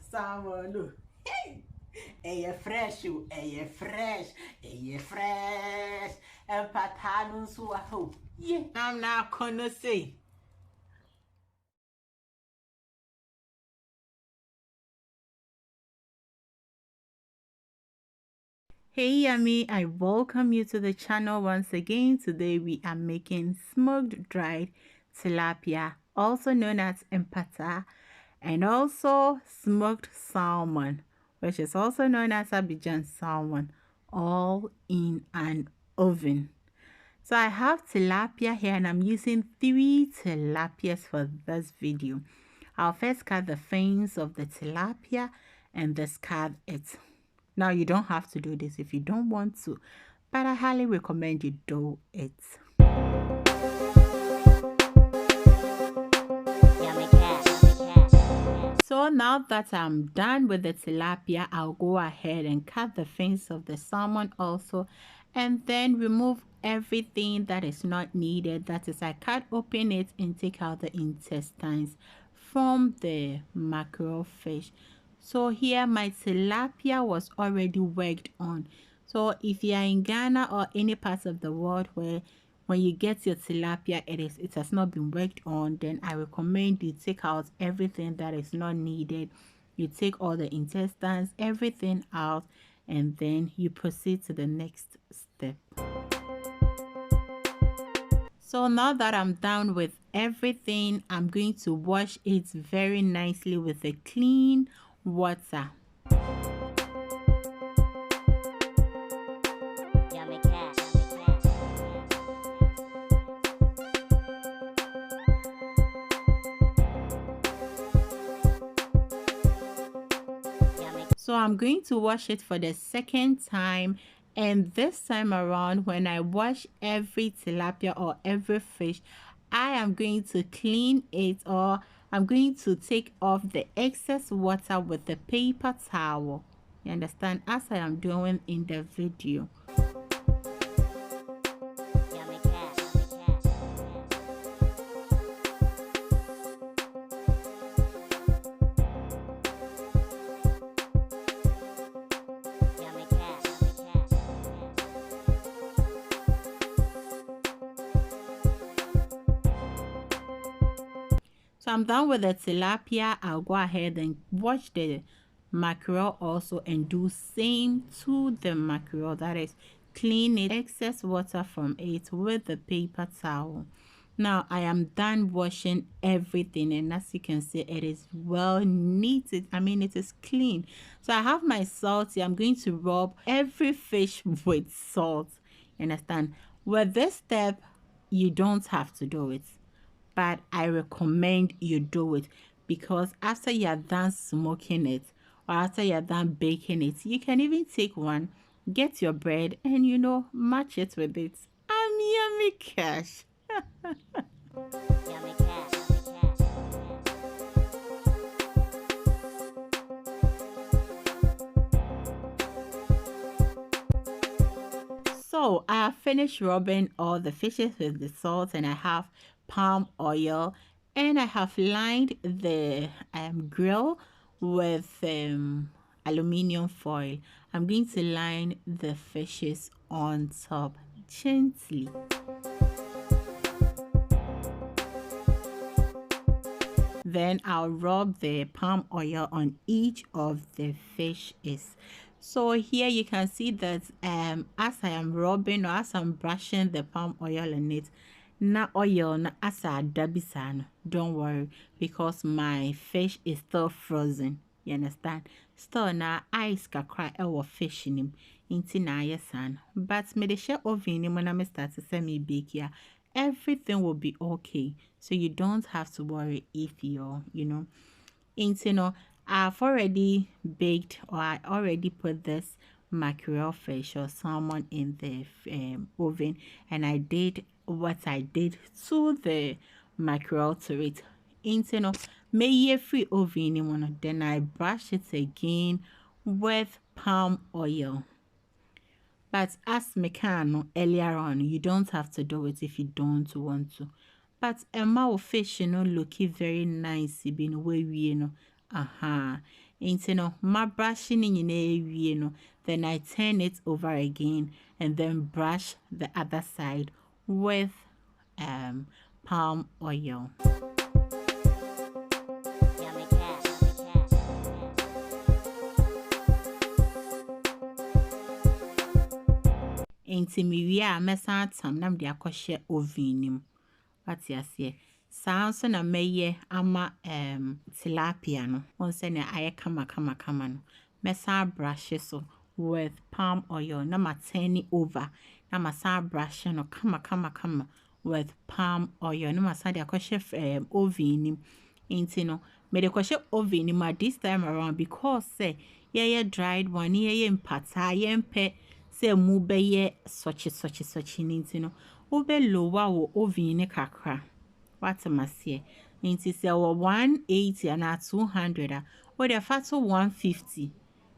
salmon. Hey! Eye fresh, eye fresh, eye fresh. Mpata no so aho. Yeah, I'm not gonna say. Hey Yummy, I welcome you to the channel once again. Today we are making smoked dried tilapia, also known as Mpata, and also smoked salmon, which is also known as Abidjan Salmon, all in an oven. So I have tilapia here and I'm using 3 tilapias for this video. I'll first cut the fins of the tilapia and discard it. Now you don't have to do this if you don't want to, but I highly recommend you do it. So now that I'm done with the tilapia, I'll go ahead and cut the fins of the salmon also, and then remove everything that is not needed. That is, I cut open it and take out the intestines from the mackerel fish. So here my tilapia was already worked on. So if you are in Ghana or any part of the world where when you get your tilapia it has not been worked on, then I recommend you take out everything that is not needed. You take all the intestines, everything out, and then you proceed to the next step. So now that I'm done with everything, I'm going to wash it very nicely with a clean water. So I'm going to wash it for the second time, and this time around when I wash every tilapia or every fish, I am going to clean it, or I'm going to take off the excess water with the paper towel. You understand, as I am doing in the video. So I'm done with the tilapia. I'll go ahead and wash the mackerel also and do same to the mackerel. That is, clean it, excess water from it with the paper towel. Now I am done washing everything, and as you can see, it is well neated. I mean, it is clean. So I have my salt here. I'm going to rub every fish with salt. You understand? With this step, you don't have to do it, but I recommend you do it, because after you're done smoking it or after you're done baking it, you can even take one, get your bread, and match it with it. Yummy cash. Yummy cash. So I have finished rubbing all the fishes with the salt, and I have palm oil, and I have lined the grill with aluminium foil. I'm going to line the fishes on top gently. Then I'll rub the palm oil on each of the fishes. So here you can see that as I am rubbing, or as I'm brushing the palm oil on it, na oil na asa dabisan. Don't worry, because my fish is still frozen. You understand? Still na ice kakra ewo fish in him. Inti na yesan. But me de share oven him when I start to send me bake here. Everything will be okay. So you don't have to worry if I've already baked, or I already put this mackerel fish or salmon in the oven, and I did what I did to the mackerel to it. May free oven, then I brush it again with palm oil. But as mecano earlier on, you don't have to do it if you don't want to. but a fish, looking very nice, been way, Ain't my brushing in then I turn it over again and then brush the other side with palm oil. Ain't me we are messing tam nam de akɔhyɛ oven nim. What ya say? Sounds na meye ama tilapia no. On say na aye kama no. Mesa brush so with palm oil. Na ma turn it over. Na ma sa brush no kama with palm oil. Na ma sa de akɔhyɛ oven nim. Ain't no. Me de akɔhyɛ oven nim this time around because say yeah dried one yeah mpata yeah mpe say mu be ye such ninti no. Ube lowa wo oven ne kakra. What am I say? Ninti say 180 and 200 or the fato 150.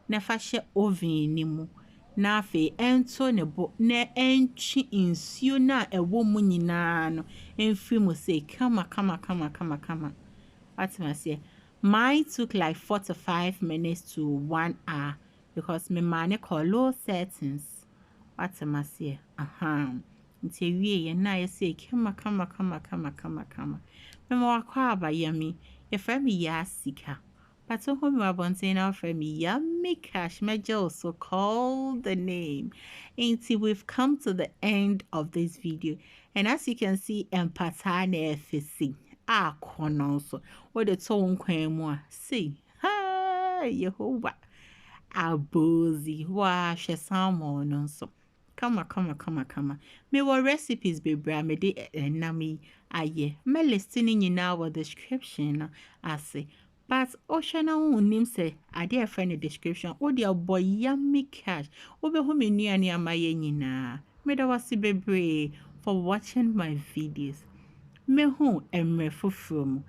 Na fa hye oven ni mu. Na afi ento ne bo na entwi nsuo na ewo mu nyina no. Enfri mu say kama. What am I say? Mine took like 45 minutes to 1 hour because my man call low settings. What am I say? Nti wie ye na ye say kama. Me mo akwa abayami. Ye fra me ya sika. But so home abonte na fra me yummy cash. Meja also call the name. Nti we've come to the end of this video. And as you can see, Mpata na FC. Kono so. What the tone kwemwa. See. Hi, Yehovah. Abozi. Wa she salmon so. Kama. Me wa recipes be bra me de nami aye. Me listening in our description ase. But ocean unim say ade a friend description. O dia boy yummy cash. Obe hu me nuani amaye nyina. Me da wasi bebre for watching my videos. Me hu emre fufrum.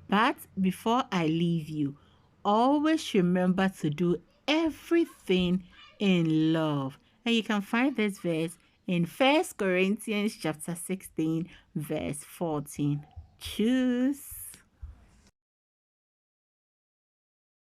But before I leave you, always remember to do everything in love. And you can find this verse in 1 Corinthians chapter 16, verse 14. Choose.